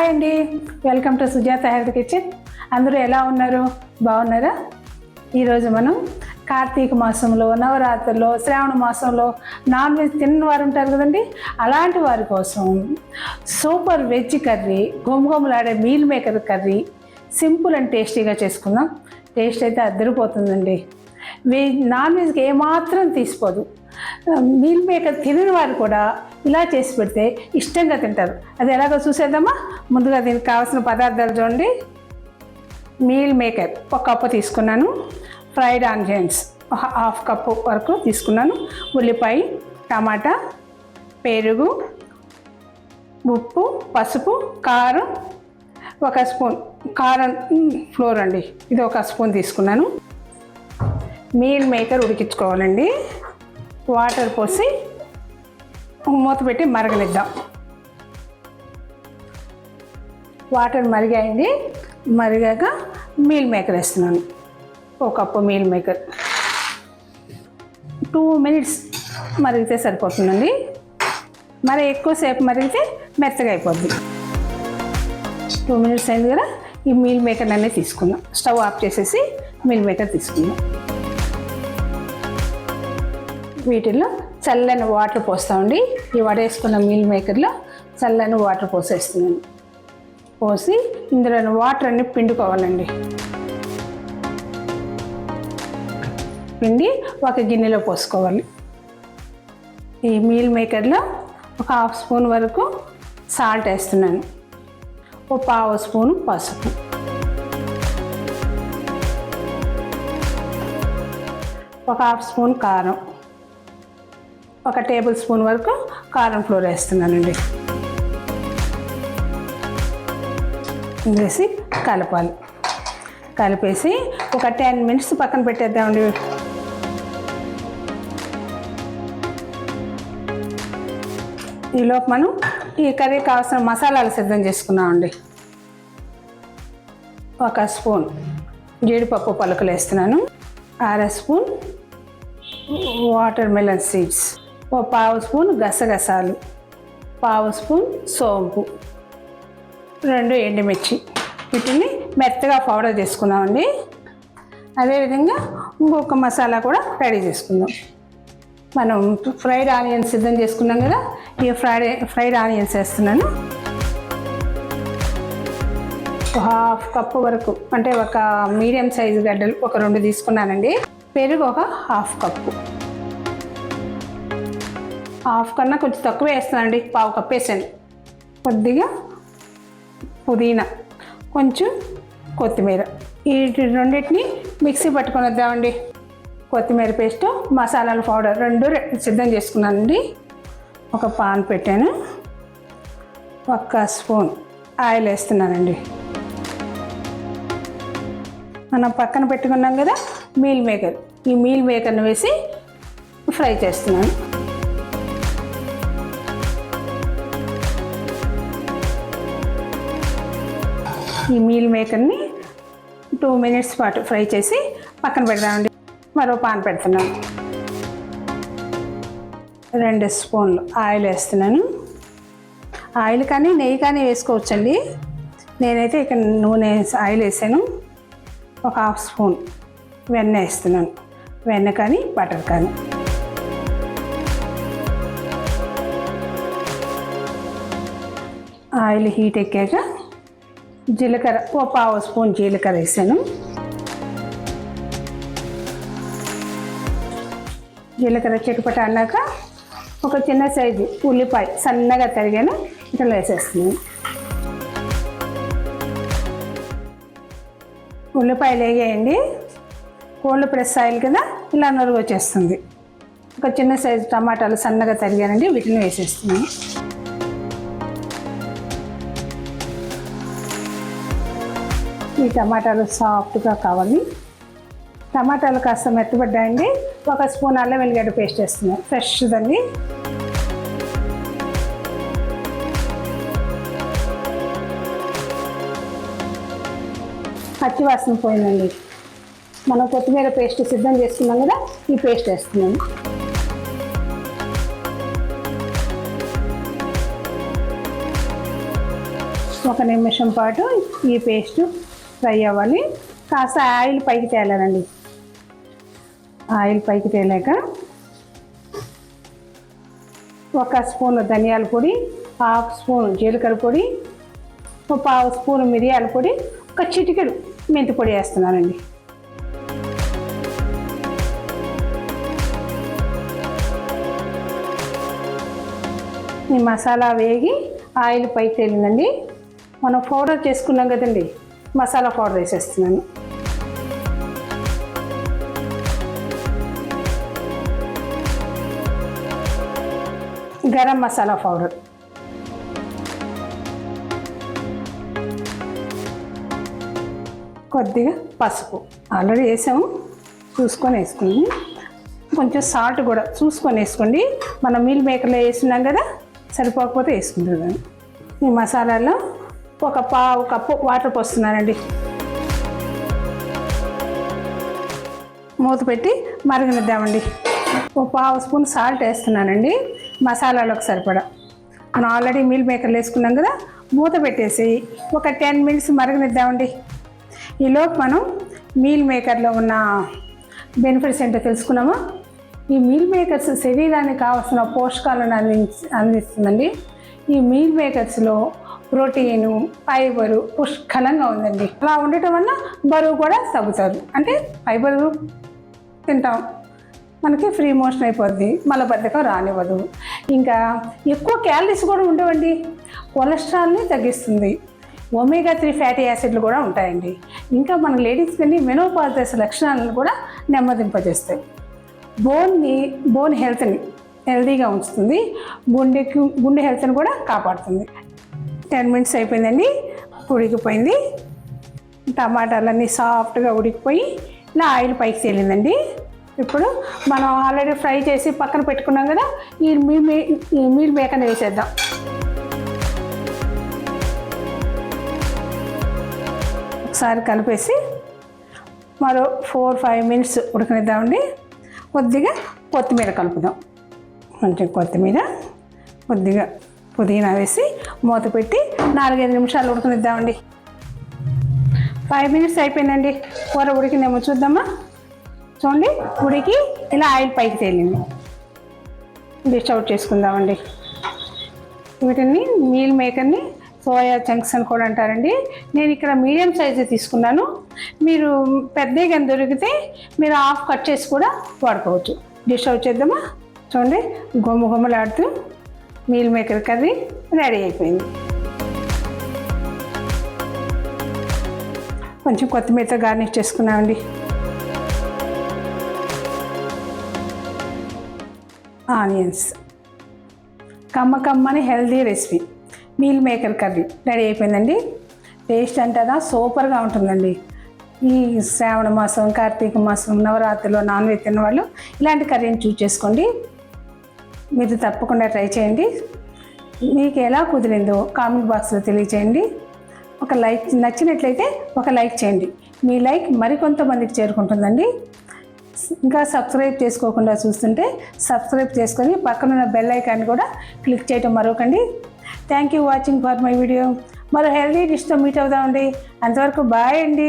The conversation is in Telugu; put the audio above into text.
హాయ్ అండి, welcome to Sujatha health kitchen. అందరూ ఎలా ఉన్నారు? బాగున్నారా? ఈరోజు మనం కార్తీక మాసంలో, నవరాత్రుల్లో, శ్రావణ మాసంలో నాన్ వెజ్ తిన్న వారు ఉంటారు కదండి, అలాంటి వారి కోసం సూపర్ వెజ్ కర్రీ, గుమగుమలాడే meal maker curry simple and టేస్టీగా చేసుకుందాం. టేస్ట్ అయితే అద్దరిపోతుందండి. నాన్ వెజ్కి ఏమాత్రం తీసిపోదు. మీల్ మేకర్ తినని వారు కూడా ఇలా చేసి పెడితే ఇష్టంగా తింటారు. అది ఎలాగో చూసేద్దామా? ముందుగా దీనికి కావాల్సిన పదార్థాలు చూడండి. మీల్ మేకర్ 1 కప్పు తీసుకున్నాను. ఫ్రైడ్ ఆనియన్స్ 1/2 కప్పు వరకు తీసుకున్నాను. ఉల్లిపాయ, టమాటా, పెరుగు, ఉప్పు, పసుపు, కారం, 1 స్పూన్ కారం ఫ్లోర్ అండి, ఇది 1 స్పూన్ తీసుకున్నాను. మీల్ మేకర్ ఉడికించుకోవాలండి. వాటర్ పోసి మూత పెట్టి మరగనిద్దాం. వాటర్ మరిగాయండి. మరిగాక మీల్ మేకర్ వేస్తున్నాను. 1 కప్పు మీల్ మేకర్ 2 మినిట్స్ మరిగితే సరిపోతుందండి. మరి ఎక్కువసేపు మరిగితే మెత్తగా అయిపోద్ది. 2 మినిట్స్ అయింది కదా, ఈ మీల్ మేకర్ అన్నీ తీసుకుందాం. స్టవ్ ఆఫ్ చేసేసి మీల్ మేకర్ తీసుకుందాం. వీటిల్లో చల్లని వాటర్ పోస్తామండి. ఈ వడేసుకున్న మీల్ మేకర్లో చల్లని వాటర్ పోసేస్తున్నాను. పోసి ఇందులో వాటర్ అన్ని పిండుకోవాలండి. పిండి ఒక గిన్నెలో పోసుకోవాలి. ఈ మీల్ మేకర్లో 1/2 స్పూన్ వరకు సాల్ట్ వేస్తున్నాను. 1/4 స్పూను పసుపు, 1/2 స్పూన్ కారం, 1 టేబుల్ స్పూన్ వరకు కారం ఫ్లోర్ వేస్తున్నానండి. వేసి కలపాలి. కలిపేసి ఒక 10 మినిట్స్ పక్కన పెట్టేద్దామండి. ఈలోపు మనం ఈ కర్రీ కావాల్సిన మసాలాలు సిద్ధం చేసుకున్నామండి. 1 స్పూన్ జీడిపప్పు పలుకులు వేస్తున్నాను. 1/2 spoon water melon seeds, 1/4 spoon గసగసాలు, 1/4 స్పూన్ సోంపు, 2 ఎండుమిర్చి. వీటిని మెత్తగా పౌడర్ చేసుకున్నామండి. అదేవిధంగా ఇంకొక మసాలా కూడా రెడీ చేసుకుందాం. మనం ఫ్రైడ్ ఆనియన్స్ సిద్ధం చేసుకున్నాం కదా, ఈ ఫ్రైడ్ ఆనియన్స్ వేస్తున్నాను. 1/2 కప్పు వరకు, అంటే ఒక మీడియం సైజు గడ్డలు 2 తీసుకున్నానండి. పెరుగు 1/2 కప్పు, 1/2 కన్నా కొంచెం తక్కువ వేస్తానండి, 1/4 కప్పు వేసాను. కొద్దిగా పుదీనా, కొంచెం కొత్తిమీర. ఈ రెండింటిని మిక్సీ పట్టుకొని వద్దామండి. కొత్తిమీర పేస్ట్, మసాలాల పౌడర్ 2 సిద్ధం చేసుకున్నానండి. ఒక పాన్ పెట్టాను. 1 స్పూన్ ఆయిల్ వేస్తున్నానండి. మనం పక్కన పెట్టుకున్నాం కదా మీల్ మేకర్, ఈ మీల్ మేకర్ని వేసి ఫ్రై చేస్తున్నాను. ఈ మీల్ మేకర్ని 2 మినిట్స్ పాటు ఫ్రై చేసి పక్కన పెడదామండి. మరో పాన్ పెడుతున్నాను. 2 స్పూన్లు ఆయిల్ వేస్తున్నాను. ఆయిల్ కానీ నెయ్యి కానీ వేసుకోవచ్చండి. నేనైతే ఇక్కడ నూనె ఆయిల్ వేసాను. 1/2 స్పూన్ వెన్న వేస్తున్నాను. వెన్న కానీ బటర్ కానీ. ఆయిల్ హీట్ ఎక్కాక జీలకర్ర, 1/4 స్పూన్ జీలకర్ర వేసాను. జీలకర్ర చిటపట అన్నాక ఒక చిన్న సైజు ఉల్లిపాయ సన్నగా తరిగాను, ఇట్లా వేసేస్తున్నాను. ఉల్లిపాయలు వేగేయండి. కోల్డ్ ప్రెస్ ఆయిల్ కదా, ఇలా నలుగు వచ్చేస్తుంది. ఒక చిన్న సైజు టమాటాలు సన్నగా తరిగానండి, వీటిని వేసేస్తున్నాను. ఈ టమాటాలు సాఫ్ట్గా కావాలి. టమాటాలు కాస్త మెత్తబడ్డాయండి. 1 స్పూన్ అల్లం వెల్లిగడ్డ పేస్ట్ వేస్తున్నాను, ఫ్రెష్దండి. పచ్చివాసన పోయిందండి. మనం కొత్తిమీర పేస్ట్ సిద్ధం చేసుకున్నాం కదా, ఈ పేస్ట్ వేస్తున్నాను. 1 నిమిషం పాటు ఈ పేస్ట్ ఫ్రై అవ్వాలి. కాస్త ఆయిల్ పైకి తేలాలండి. ఆయిల్ పైకి తేలాక 1 స్పూన్ ధనియాల పొడి, 1/2 స్పూన్ జీలకర్ర పొడి, 1/4 స్పూన్ మిరియాల పొడి, 1 చిటికెడు మెంతి పొడి వేస్తున్నానండి. ఈ మసాలా వేగి ఆయిల్ పైకి తేలిందండి. మనం పౌడర్ చేసుకున్నాం కదండి, మసాలా పౌడర్ వేసేస్తున్నాను. గరం మసాలా పౌడర్, కొద్దిగా పసుపు ఆల్రెడీ వేసాము, చూసుకొని వేసుకోండి. కొంచెం సాల్ట్ కూడా చూసుకొని వేసుకోండి. మనం మీల్ మేకర్లో వేస్తున్నాం కదా, సరిపోకపోతే వేసుకుంటున్నాను. ఈ మసాలాలో 1/4 కప్పు వాటర్ పోస్తున్నానండి. మూత పెట్టి మరగనిద్దామండి. 1/4 స్పూన్ సాల్ట్ వేస్తున్నానండి మసాలాలోకి సరిపడా. మనం ఆల్రెడీ మీల్ మేకర్లు వేసుకున్నాం కదా, మూత పెట్టేసి ఒక 10 మినిట్స్ మరగనిద్దామండి. ఈలోపు మనం మీల్ మేకర్లో ఉన్న బెనిఫిట్స్ ఏంటో తెలుసుకున్నామా. ఈ మీల్ మేకర్స్ శరీరానికి కావాల్సిన పోషకాలను అందిస్తుందండి. ఈ మీల్ మేకర్స్లో ప్రోటీను, ఫైబరు పుష్కలంగా ఉందండి. అలా ఉండటం వల్ల బరువు కూడా తగ్గుతుంది. అంటే ఫైబరు తింటాం, మనకి ఫ్రీ మోషన్ అయిపోద్ది, మలబద్ధకం రానివ్వదు. ఇంకా ఎక్కువ క్యాలరీస్ కూడా ఉండవండి. కొలెస్ట్రాల్ని తగ్గిస్తుంది. ఒమేగా 3 ఫ్యాటీ యాసిడ్లు కూడా ఉంటాయండి. ఇంకా మన లేడీస్ కానీ మెనోపాజ్ దశ లక్షణాలను కూడా నెమ్మదింపజేస్తాయి. బోన్ హెల్త్ని హెల్తీగా ఉంచుతుంది. గుండె హెల్త్ని కూడా కాపాడుతుంది. 10 మినిట్స్ అయిపోయిందండి, ఉడికిపోయింది. టమాటాలన్నీ సాఫ్ట్గా ఉడికిపోయి ఇలా ఆయిల్ పైకి తేలిందండి. ఇప్పుడు మనం ఆల్రెడీ ఫ్రై చేసి పక్కన పెట్టుకున్నాం కదా, ఈ మీల్ మేకర్ని వేసేద్దాం. ఒకసారి కలిపేసి మరో 4-5 మినిట్స్ ఉడకనిద్దామండి. కొద్దిగా కొత్తిమీర కలుపుదాం. కొంచెం కొత్తిమీర, కొద్దిగా పుదీనా వేసి మూత పెట్టి 4-5 నిమిషాలు ఉడకనిద్దామండి. 5 మినిట్స్ అయిపోయిందండి. కూర ఉడికిందేమో చూద్దామా. చూడండి, ఉడికి ఇలా ఆయిల్ పైకి తేలింది. డిష్ అవుట్ చేసుకుందామండి. వీటిని మీల్ మేకర్ని సోయా చంక్స్ అని కూడా అంటారండి. నేను ఇక్కడ మీడియం సైజు తీసుకున్నాను. మీరు పెద్దగా దొరికితే మీరు హాఫ్ కట్ చేసి కూడా వాడుకోవచ్చు. డిష్ అవుట్ చేద్దామా. చూడండి, గుమ్మలాడుతూ మీల్ మేకర్ కర్రీ రెడీ అయిపోయింది. కొంచెం కొత్తిమీరతో గార్నిష్ చేసుకున్నామండి. ఆనియన్స్, కమ్మని healthy recipe meal maker curry ready అయిపోయిందండి. టేస్ట్ అంటారా సూపర్గా ఉంటుందండి. ఈ శ్రావణ మాసం, కార్తీక మాసం, నవరాత్రిలో నాన్ వెజ్ తిన్న వాళ్ళు ఇలాంటి కర్రీని చూస్ చేసుకోండి. మీరు తప్పకుండా ట్రై చేయండి. మీకు ఎలా కుదిరిందో కామెంట్ బాక్స్లో తెలియచేయండి. ఒక లైక్, నచ్చినట్లయితే ఒక లైక్ చేయండి. మీ లైక్ మరికొంతమందికి చేరుకుంటుందండి. ఇంకా సబ్స్క్రైబ్ చేసుకోకుండా చూస్తుంటే సబ్స్క్రైబ్ చేసుకొని పక్కనున్న బెల్ ఐకాన్ కూడా క్లిక్ చేయడం మరొకండి. Thank you watching for my video. మరో హెల్దీ డిష్తో మీట్ అవుదామండి. అంతవరకు బాయ్ అండి.